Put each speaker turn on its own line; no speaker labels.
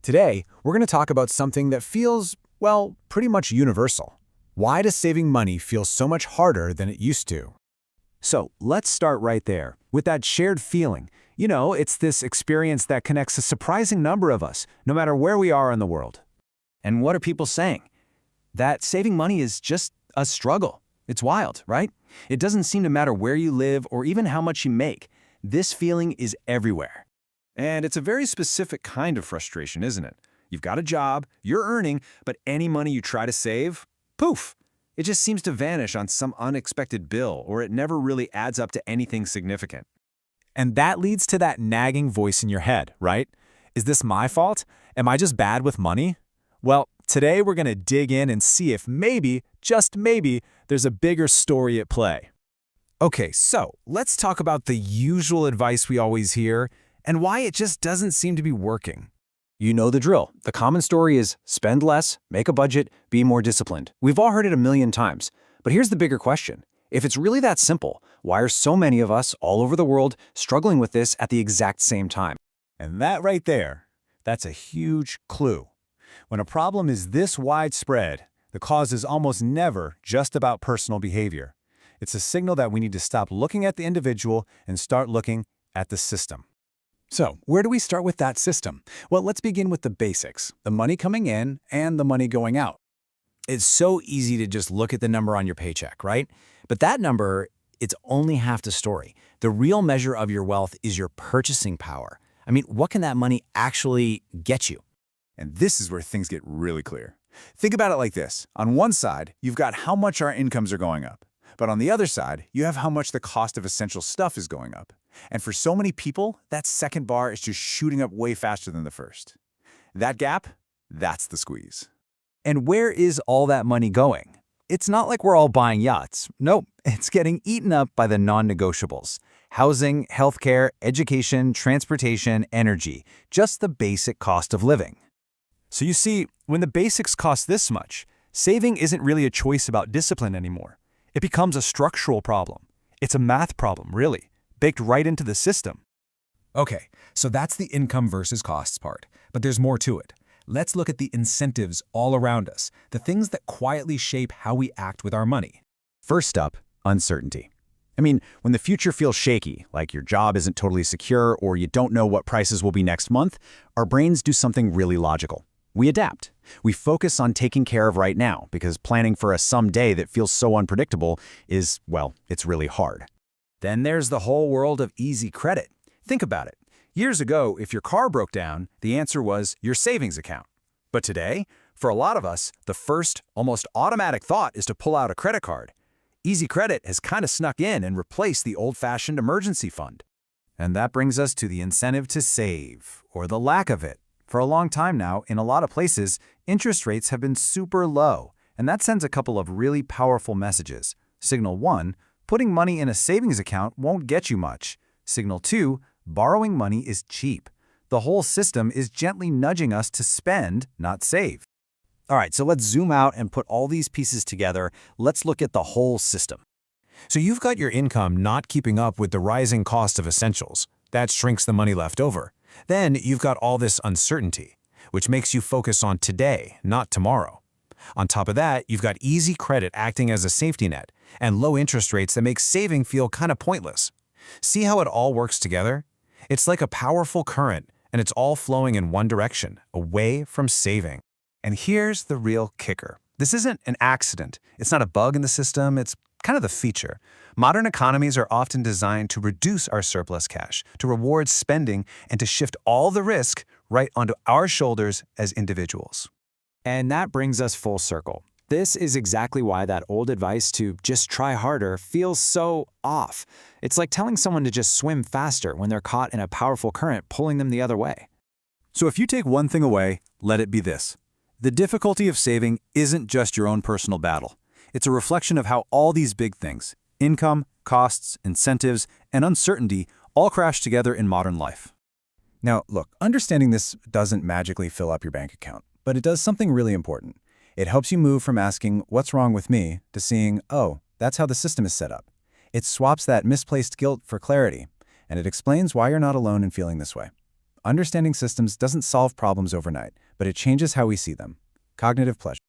Today, we're going to talk about something that feels, well, pretty much universal. Why does saving money feel so much harder than it used to?
So let's start right there, with that shared feeling. It's this experience that connects a surprising number of us, no matter where we are in the world. And what are people saying? That saving money is just a struggle. It's wild, right? It doesn't seem to matter where you live or even how much you make. This feeling is everywhere.
And it's a very specific kind of frustration, isn't it? You've got a job, you're earning, but any money you try to save, poof! It just seems to vanish on some unexpected bill, or it never really adds up to anything significant.
And that leads to that nagging voice in your head, right? Is this my fault? Am I just bad with money? Well, today we're going to dig in and see if maybe, just maybe, there's a bigger story at play. Okay, so let's talk about the usual advice we always hear and why it just doesn't seem to be working.
You know the drill. The common story is spend less, make a budget, be more disciplined. We've all heard it a million times. But here's the bigger question. If it's really that simple, why are so many of us all over the world struggling with this at the exact same time?
And that right there, that's a huge clue. When a problem is this widespread, the cause is almost never just about personal behavior. It's a signal that we need to stop looking at the individual and start looking at the system. So, where do we start with that system? Well, let's begin with the basics, the money coming in and the money going out. It's so easy to just look at the number on your paycheck, right? But that number, it's only half the story. The real measure of your wealth is your purchasing power. I mean, what can that money actually get you?
And this is where things get really clear. Think about it like this. On one side, you've got how much our incomes are going up. But on the other side, you have how much the cost of essential stuff is going up. And for so many people, that second bar is just shooting up way faster than the first. That gap, that's the squeeze.
And where is all that money going? It's not like we're all buying yachts. Nope, it's getting eaten up by the non-negotiables. Housing, healthcare, education, transportation, energy, just the basic cost of living.
So you see, when the basics cost this much, saving isn't really a choice about discipline anymore. It becomes a structural problem. It's a math problem, really, baked right into the system. Okay, so that's the income versus costs part, but there's more to it. Let's look at the incentives all around us, the things that quietly shape how we act with our money.
First up, uncertainty. I mean, when the future feels shaky, like your job isn't totally secure or you don't know what prices will be next month, our brains do something really logical. We adapt. We focus on taking care of right now because planning for a someday that feels so unpredictable is, well, it's really hard.
Then there's the whole world of easy credit. Think about it. Years ago, if your car broke down, the answer was your savings account. But today, for a lot of us, the first, almost automatic thought is to pull out a credit card. Easy credit has kind of snuck in and replaced the old-fashioned emergency fund. And that brings us to the incentive to save, or the lack of it. For a long time now, in a lot of places, interest rates have been super low, and that sends a couple of really powerful messages. Signal 1, putting money in a savings account won't get you much. Signal 2, borrowing money is cheap. The whole system is gently nudging us to spend, not save.
All right, so let's zoom out and put all these pieces together. Let's look at the whole system.
So you've got your income not keeping up with the rising cost of essentials. That shrinks the money left over. Then you've got all this uncertainty, which makes you focus on today, not tomorrow. On top of that, you've got easy credit acting as a safety net and low interest rates that make saving feel kind of pointless. See how it all works together? It's like a powerful current, and it's all flowing in one direction, away from saving. And here's the real kicker. This isn't an accident. It's not a bug in the system. It's kind of the feature. Modern economies are often designed to reduce our surplus cash, to reward spending, and to shift all the risk right onto our shoulders as individuals.
And that brings us full circle. This is exactly why that old advice to just try harder feels so off. It's like telling someone to just swim faster when they're caught in a powerful current pulling them the other way.
So if you take one thing away, let it be this. The difficulty of saving isn't just your own personal battle. It's a reflection of how all these big things, income, costs, incentives, and uncertainty all crash together in modern life. Now, look, understanding this doesn't magically fill up your bank account, but it does something really important. It helps you move from asking, what's wrong with me, to seeing, oh, that's how the system is set up. It swaps that misplaced guilt for clarity, and it explains why you're not alone in feeling this way.
Understanding systems doesn't solve problems overnight, but it changes how we see them. Cognitive pleasure.